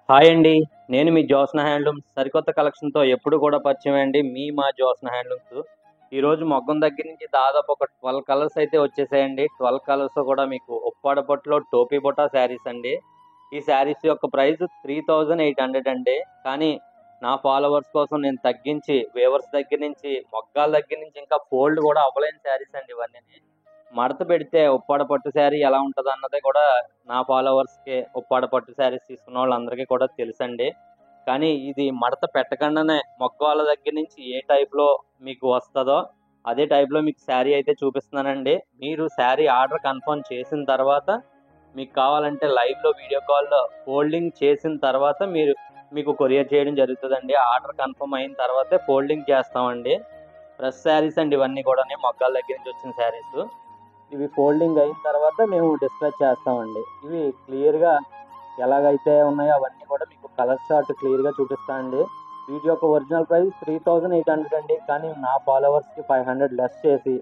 Hi అండి. నేను మీ Jyotsna handlooms సరికొత్త కలెక్షన్‌తో ఎప్పుడు కూడా పరిచయం అండి. మా జ్యోత్స్న హ్యాండ్లూమ్స్. ఈరోజు మొగ్గం దగ్గర నుంచి దాదాపు ఒక 12 కలర్స్ అయితే వచ్చేసాయండి. 12 కలర్స్ కూడా మీకు ఉప్పాడ పట్టులో టోపీ బుట్ట శారీస్ అండి. ఈ శారీస్ యొక్క ప్రైస్ 3800 అండి. కానీ నా ఫాలోవర్స్ కోసం నేను తగ్గించి వేవర్స్ దగ్గర నుంచి, మొగ్గాల దగ్గర నుంచి ఇంకా ఫోల్డ్ కూడా అవ్వలేని శారీస్ అండి ఇవన్నీని. మడత పెడితే ఉప్పాడ పట్టు శారీ ఎలా ఉంటదన్నది కూడా నా ఫాలోవర్స్‌కి ఉప్పాడ పట్టు శారీస్ తీసుకున్న వాళ్ళందరికీ కూడా తెలుసండి. కానీ ఇది మడత పెట్టకుండానే మగ్గాల దగ్గర నుంచి ఏ టైప్‌లో మీకు వస్తదో, అదే టైప్‌లో మీకు శారీ అయితే చూపిస్తున్నానండి. మీరు శారీ ఆర్డర్ కన్ఫర్మ్ చేసిన తర్వాత, మీకు కావాలంటే లైవ్‌లో వీడియో కాల్‌లో ఫోల్డింగ్ చేసిన తర్వాత మీకు కొరియర్ చేయడం జరుగుతదండి. ఆర్డర్ కన్ఫర్మ్ అయిన తర్వాతే ఫోల్డింగ్ చేస్తామండి. ఫ్రెష్ శారీస్ అండి ఇవన్నీ కూడాని మగ్గాల దగ్గర నుంచి వచ్చిన శారీసు. ఇవి ఫోల్డింగ్ అయిన తర్వాత మేము డిస్పాచ్ చేస్తామండి. ఇవి క్లియర్‌గా ఎలాగైతే ఉన్నాయో అవన్నీ కూడా మీకు కలర్ చార్ట్ క్లియర్‌గా చూపిస్తానండి. వీటి యొక్క ఒరిజినల్ ప్రైస్ 3800 అండి. కానీ నా ఫాలోవర్స్‌కి 500 లెస్ చేసి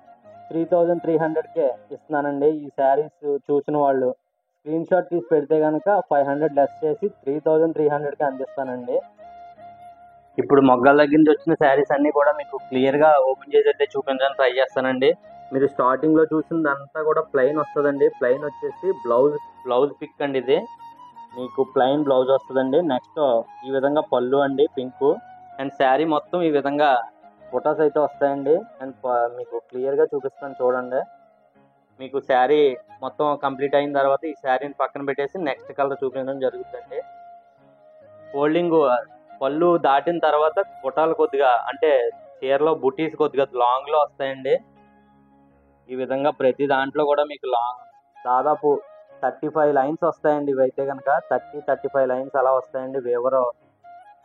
3300కే ఇస్తున్నానండి. ఈ శారీస్ చూసిన వాళ్ళు స్క్రీన్‌షాట్ తీసి పెడితే గనక 500 లెస్ చేసి 3300కి అందిస్తానండి. ఇప్పుడు మొగ్గల దగ్గర నుంచి వచ్చిన శారీస్ అన్నీ కూడా మీకు క్లియర్‌గా ఓపెన్ చేసి అయితే చూపించడానికి ట్రై చేస్తానండి. మీరు స్టార్టింగ్‌లో చూసిందంతా కూడా ప్లెయిన్ వస్తదండి. ప్లెయిన్ వచ్చేసి బ్లౌజ్ పిక్ అండి ఇది. మీకు ప్లెయిన్ బ్లౌజ్ వస్తదండి. నెక్స్ట్ ఈ విధంగా పళ్ళు అండి పింకు. అండ్ శారీ మొత్తం ఈ విధంగా బుటాస్ అయితే వస్తాయండి. అండ్ మీకు క్లియర్‌గా చూపిస్తాను చూడండి. మీకు శారీ మొత్తం కంప్లీట్ అయిన తర్వాత ఈ శారీని పక్కన పెట్టేసి నెక్స్ట్ కలర్ చూపించడం జరుగుతుందండి. ఫోల్డింగ్ పళ్ళు దాటిన తర్వాత బుటాలు కొద్దిగా అంటే చీరలో బుటీస్ కొద్దిగా లాంగ్‌లో వస్తాయండి. ఈ విధంగా ప్రతి దాంట్లో కూడా మీకు దాదాపు 35 లైన్స్ వస్తాయండి. ఇవైతే గనక 35 లైన్స్ అలా వస్తాయండి. వేవర్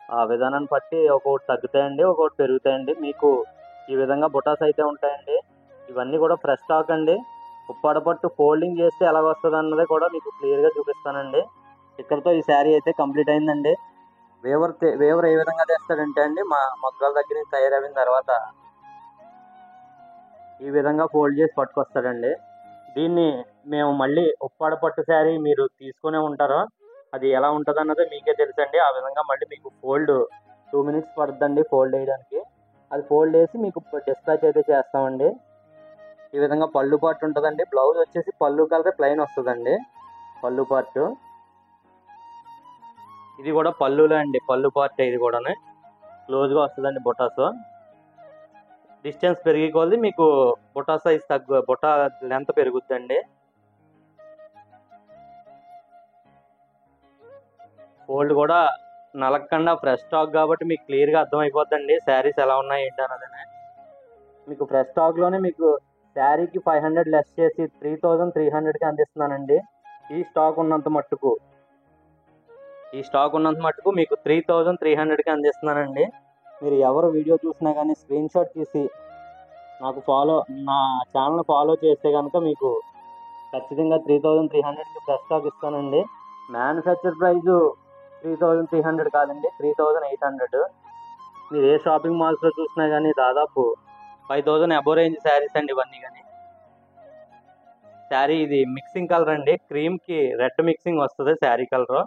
ఆ విధానాన్ని బట్టి ఒక్కొక్కటి తగ్గుతాయండి, ఒక్కొక్కటి పెరుగుతాయండి. మీకు ఈ విధంగా బుటాస్ అయితే ఉంటాయండి. ఇవన్నీ కూడా ఫ్రెష్ స్టాక్ అండి. ఉప్పాడ పట్టు ఫోల్డింగ్ చేస్తే ఎలా వస్తదన్నది కూడా మీకు క్లియర్‌గా చూపిస్తానండి. ఇక్కడితో ఈ శారీ అయితే కంప్లీట్ అయిందండి. వేవర్ ఏ విధంగా తెస్తాడంటే అండి, మా మొగ్గల దగ్గర నుంచి తయారైన తర్వాత ఈ విధంగా ఫోల్డ్ చేసి పట్టుకొస్తాడండి. దీన్ని మేము మళ్ళీ ఉప్పాడ పట్టు శారీ మీరు తీసుకునే ఉంటారో, అది ఎలా ఉంటదన్నది మీకే తెలుసండి. ఆ విధంగా మళ్ళీ మీకు 2 మినిట్స్ పడుద్దండి ఫోల్డ్ చేయడానికి. అది ఫోల్డ్ చేసి మీకు డిస్పాచ్ అయితే చేస్తామండి. ఈ విధంగా పళ్ళు పార్ట్ ఉంటదండి. బ్లౌజ్ వచ్చేసి పళ్ళు కలర్ ప్లెయిన్ వస్తదండి. పళ్ళు పార్ట్. ఇది కూడా పళ్ళులే అండి. పళ్ళు పార్ట్ ఇది కూడానే. క్లోజ్‌గా వస్తదండి బుటాసు. డిస్టెన్స్ పెరిగే కొద్దీ మీకు బుటా సైజ్ బుటా లెంత్ పెరుగుద్దండి. ఫోల్డ్ కూడా నలగకుండా ఫ్రెష్ స్టాక్ కాబట్టి మీకు క్లియర్‌గా అర్థమైపోద్దండి శారీస్ ఎలా ఉన్నాయి ఏంటి అన్నదని. మీకు ఫ్రెష్ స్టాక్‌లోనే మీకు శారీకి 500 లెస్ చేసి 3300కి అందిస్తున్నానండి. ఈ స్టాక్ ఉన్నంత మట్టుకు మీకు 3300కి అందిస్తున్నానండి. మీరు ఎవరు వీడియో చూసినా కానీ స్క్రీన్‌షాట్ తీసి నా ఛానల్‌ని ఫాలో చేస్తే గనక మీకు ఖచ్చితంగా 3300కి ఫ్రెష్ స్టాక్ ఇస్తానండి. మ్యానుఫ్యాక్చర్ ప్రైజు 3300 కాదండి, 3800. మీరు ఏ షాపింగ్ మాల్స్‌లో చూసినా కానీ దాదాపు 5000 అబోవ్ రేంజ్ శారీస్ అండి ఇవన్నీ కానీ. శారీ ఇది మిక్సింగ్ కలర్ అండి. క్రీమ్‌కి రెడ్ మిక్సింగ్ వస్తది శారీ కలరు.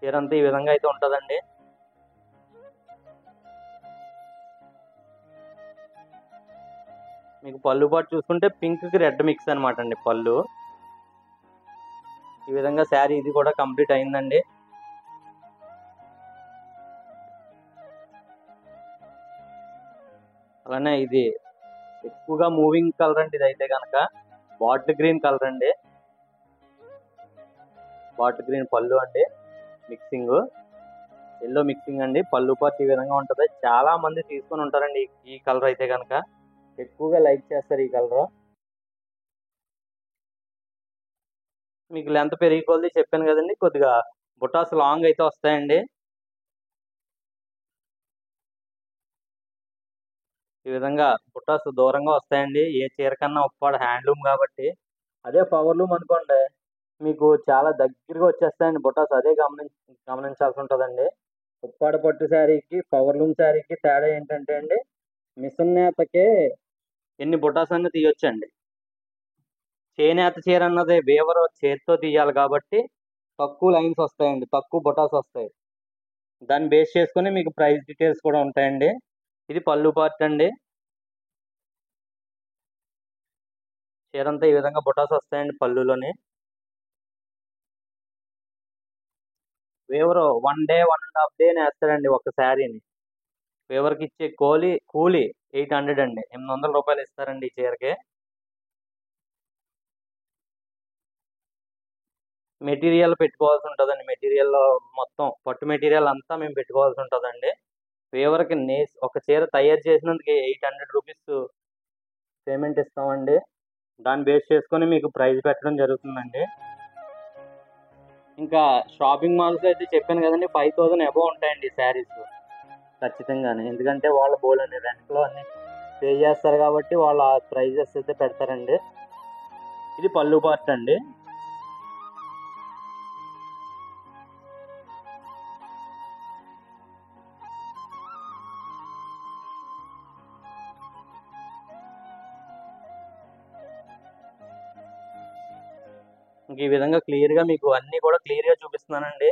చీరంతా ఈ విధంగా అయితే ఉంటదండి. మీకు పళ్ళు పాటు చూసుకుంటే పింక్‌కి రెడ్ మిక్స్ అనమాట అండి పళ్ళు. ఈ విధంగా శారీ ఇది కూడా కంప్లీట్ అయిందండి. అలానే ఇది ఎక్కువగా మూవింగ్ కలర్ అండి ఇదైతే కనుక. బాటిల్ గ్రీన్ కలర్ అండి. బాటిల్ గ్రీన్ పళ్ళు అండి. మిక్సింగ్ ఎల్లో మిక్సింగ్ అండి. పళ్ళు పార్ట్ ఈ విధంగా ఉంటది. చాలా మంది తీసుకొని ఉంటారండి ఈ కలర్ అయితే కనుక. ఎక్కువగా లైక్ చేస్తారు ఈ కలర్. మీకు లెంత్ పెరిగే కొద్దీ చెప్పాను కదండి, కొద్దిగా బుటాస్ లాంగ్ అయితే వస్తాయండి. ఈ విధంగా బుటాస్ దూరంగా వస్తాయండి. ఏ చీర కన్నా ఉప్పాడ హ్యాండ్లూమ్ కాబట్టి. అదే పవర్లూమ్ అనుకోండి, మీకు చాలా దగ్గరగా వచ్చేస్తాయండి బుటాస్. అదే గమనించాల్సి ఉంటుందండి. ఉప్పాడ పట్టు శారీకి పవర్లూమ్ శారీకి తేడా ఏంటంటే అండి, మిషన్ నేతకే ఎన్ని బుటాస్ అన్నీ తీయొచ్చండి. చేనేత చీర అన్నది వీవర్ చేతితో తీయాలి కాబట్టి తక్కువ లైన్స్ వస్తాయండి, తక్కువ బుటాస్ వస్తాయి. దాన్ని బేస్ చేసుకుని మీకు ప్రైస్ డీటెయిల్స్ కూడా ఉంటాయండి. ఇది పళ్ళు పార్ట్ అండి. చీర అంతా ఈ విధంగా బుటాస్ వస్తాయండి పళ్ళులోని. వీవర్ 1 డే 1.5 డే వేస్తాడండి ఒక శారీని. వీవర్కి ఇచ్చే కూలీ 800 అండి, 800 రూపాయలు ఇస్తారండి ఈ చీరకి. మెటీరియల్ పెట్టుకోవాల్సి ఉంటుందండి. మెటీరియల్ మొత్తం పట్టు మెటీరియల్ అంతా మేము పెట్టుకోవాల్సి ఉంటుందండి. వీవర్కి ఒక చీర తయారు చేసినందుకు 800 రూపీస్ పేమెంట్ ఇస్తామండి. దాన్ని బేస్ చేసుకొని మీకు ప్రైస్ పెట్టడం జరుగుతుందండి. ఇంకా షాపింగ్ మాల్స్ అయితే చెప్పాను కదండి, 5000 అబోవ్ ఉంటాయండి శారీస్ ఖచ్చితంగానే. ఎందుకంటే వాళ్ళు బోల్డ్ రెంట్లో అన్ని పే చేస్తారు కాబట్టి వాళ్ళు ఆ ప్రైజెస్ అయితే పెడతారండి. ఇది పళ్ళు పార్ట్ అండి. ఇంక ఈ విధంగా క్లియర్గా మీకు అన్నీ కూడా క్లియర్గా చూపిస్తున్నానండి.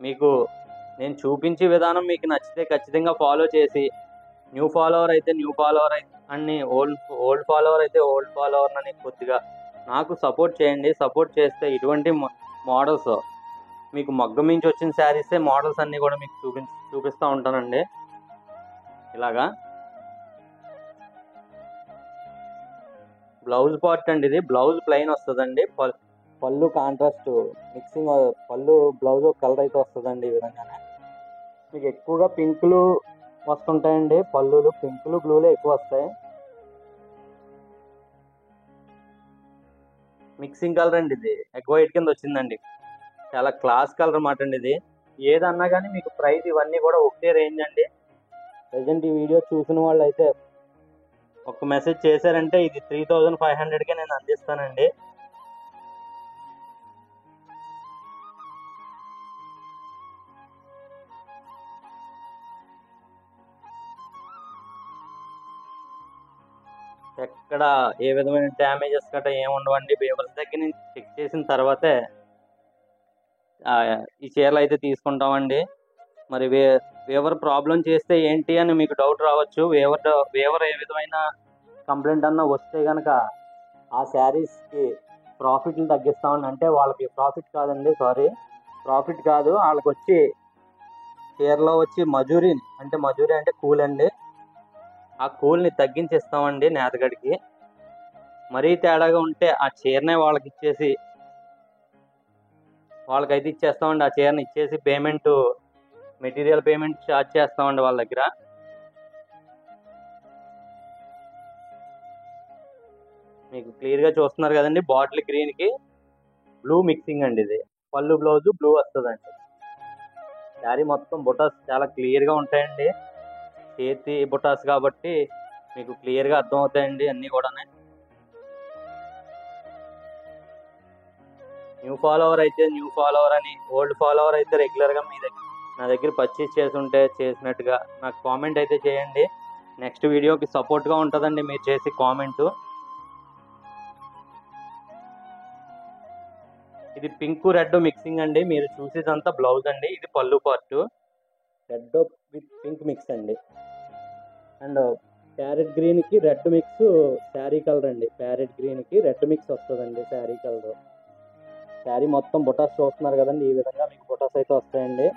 మీకు నేను చూపించే విధానం మీకు నచ్చితే ఖచ్చితంగా ఫాలో చేసి, న్యూ ఫాలోవర్ అయితే న్యూ ఫాలోవర్ అని, ఓల్డ్ ఫాలోవర్ అయితే ఓల్డ్ ఫాలోవర్ అని కొద్దిగా నాకు సపోర్ట్ చేయండి. సపోర్ట్ చేస్తే ఇటువంటి మోడల్స్ మీకు మగ్గం నుంచి వచ్చిన శారీసే మోడల్స్ అన్నీ కూడా మీకు చూపిస్తూ ఉంటానండి. ఇలాగా బ్లౌజ్ పార్ట్ అండి. ఇది బ్లౌజ్ ప్లెయిన్ వస్తుందండి. పళ్ళు కాంట్రాస్ట్ మిక్సింగ్, పళ్ళు బ్లౌజ్ కలర్ అయితే వస్తుందండి. ఈ విధంగానే మీకు ఎక్కువగా పింకులు వస్తుంటాయండి. పళ్ళులు పింకులు బ్లూలే ఎక్కువ వస్తాయి. మిక్సింగ్ కలర్ అండి. ఇది ఎగ్ వైట్ కింద వచ్చిందండి. చాలా క్లాస్ కలర్ అన్నమాట అండి. ఇది ఏదన్నా కానీ మీకు ప్రైస్ ఇవన్నీ కూడా ఒకటే రేంజ్ అండి. ప్రజెంట్ ఈ వీడియో చూసిన వాళ్ళు అయితే ఒక మెసేజ్ చేశారంటే ఇది 3500కే నేను అందిస్తానండి. ఎక్కడ ఏ విధమైన డ్యామేజెస్ గట్రా ఏముండవండి. వీవర్స్ దగ్గర నుంచి చెక్ చేసిన తర్వాతే ఈ చీరలు అయితే తీసుకుంటామండి. మరి వీవర్ ప్రాబ్లం చేస్తే ఏంటి అని మీకు డౌట్ రావచ్చు. వీవర్ ఏ విధమైన కంప్లైంట్ అన్నా వస్తే కనుక ఆ శారీస్కి ప్రాఫిట్లు తగ్గిస్తామండి. అంటే వాళ్ళకి ప్రాఫిట్ కాదండి, ప్రాఫిట్ కాదు, వాళ్ళకి వచ్చి చీరలో వచ్చి మజూరీ అంటే కూల్ అండి. ఆ కూల్ని తగ్గించిస్తామండి నేతగడికి. మరీ తేడాగా ఉంటే ఆ చీరనే వాళ్ళకైతే ఇచ్చేస్తామండి. ఆ చీరని ఇచ్చేసి మెటీరియల్ పేమెంట్ ఛార్జ్ చేస్తామండి వాళ్ళ దగ్గర. మీకు క్లియర్గా చూస్తున్నారు కదండి, బాటిల్ గ్రీన్కి బ్లూ మిక్సింగ్ అండి. ఇది పళ్ళు బ్లౌజ్ బ్లూ వస్తుందండి. శారీ మొత్తం బుటాస్ చాలా క్లియర్గా ఉంటాయండి. చేతి బుటాస్ కాబట్టి మీకు క్లియర్గా అర్థమవుతాయండి అన్నీ కూడా. న్యూ ఫాలోవర్ అయితే న్యూ ఫాలోవర్ అని, ఓల్డ్ ఫాలోవర్ అయితే రెగ్యులర్గా నా దగ్గర పర్చేస్ చేసినట్టుగా నాకు కామెంట్ అయితే చేయండి. నెక్స్ట్ వీడియోకి సపోర్ట్గా ఉంటుందండి మీరు చేసి కామెంటు. ఇది పింక్ రెడ్ మిక్సింగ్ అండి. మీరు చూసేదంతా బ్లౌజ్ అండి. ఇది పళ్ళు part, red with pink mix అండి. అండ్ ప్యారెట్ గ్రీన్కి రెడ్ మిక్స్ శారీ కలర్ అండి. ప్యారెట్ గ్రీన్కి రెడ్ మిక్స్ వస్తుందండి శారీ కలర్. శారీ మొత్తం బుటాస్ చూస్తున్నారు కదండి, ఈ విధంగా మీకు బుటాస్ అయితే వస్తాయండి.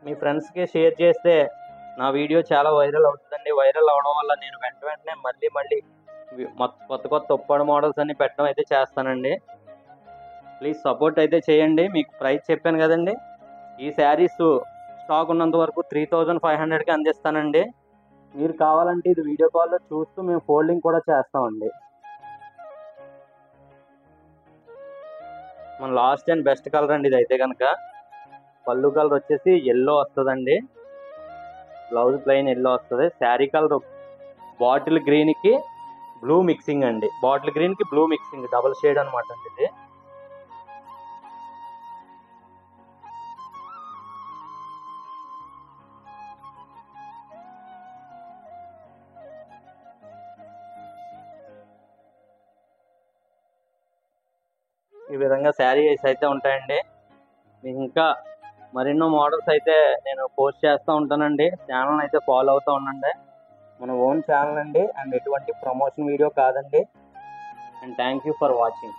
మీ ఫ్రెండ్స్కి షేర్ చేస్తే నా వీడియో చాలా వైరల్ అవుతుందండి. వైరల్ అవడం వల్ల నేను వెంటనే మళ్ళీ కొత్త ఉప్పాడు మోడల్స్ అన్ని పెట్టడం అయితే చేస్తానండి. ప్లీజ్ సపోర్ట్ అయితే చేయండి. మీకు ప్రైస్ చెప్పాను కదండి, ఈ శారీస్ స్టాక్ ఉన్నంత వరకు 3500కి అందిస్తానండి. మీరు కావాలంటే ఇది వీడియో కాల్లో చూస్తూ మేము ఫోల్డింగ్ కూడా చేస్తామండి. మన లాస్ట్ అండ్ బెస్ట్ కలర్ అండి ఇది అయితే కనుక. పళ్ళు కలర్ వచ్చేసి ఎల్లో వస్తుందండి. బ్లౌజ్ ప్లెయిన్ ఎల్లో వస్తుంది. శారీ కలర్ బాటిల్ గ్రీన్కి బ్లూ మిక్సింగ్ అండి. బాటిల్ గ్రీన్కి బ్లూ మిక్సింగ్ డబుల్ షేడ్ అనమాట అండి ఇది. ఈ విధంగా శారీస్ అయితే ఉంటాయండి. మీకు ఇంకా మరెన్నో మోడల్స్ అయితే నేను పోస్ట్ చేస్తూ ఉంటానండి. ఛానల్ అయితే ఫాలో అవుతూ ఉండండి. మన ఓన్ ఛానల్ అండి, అండ్ ఎటువంటి ప్రమోషన్ వీడియో కాదండి. And thank you for watching.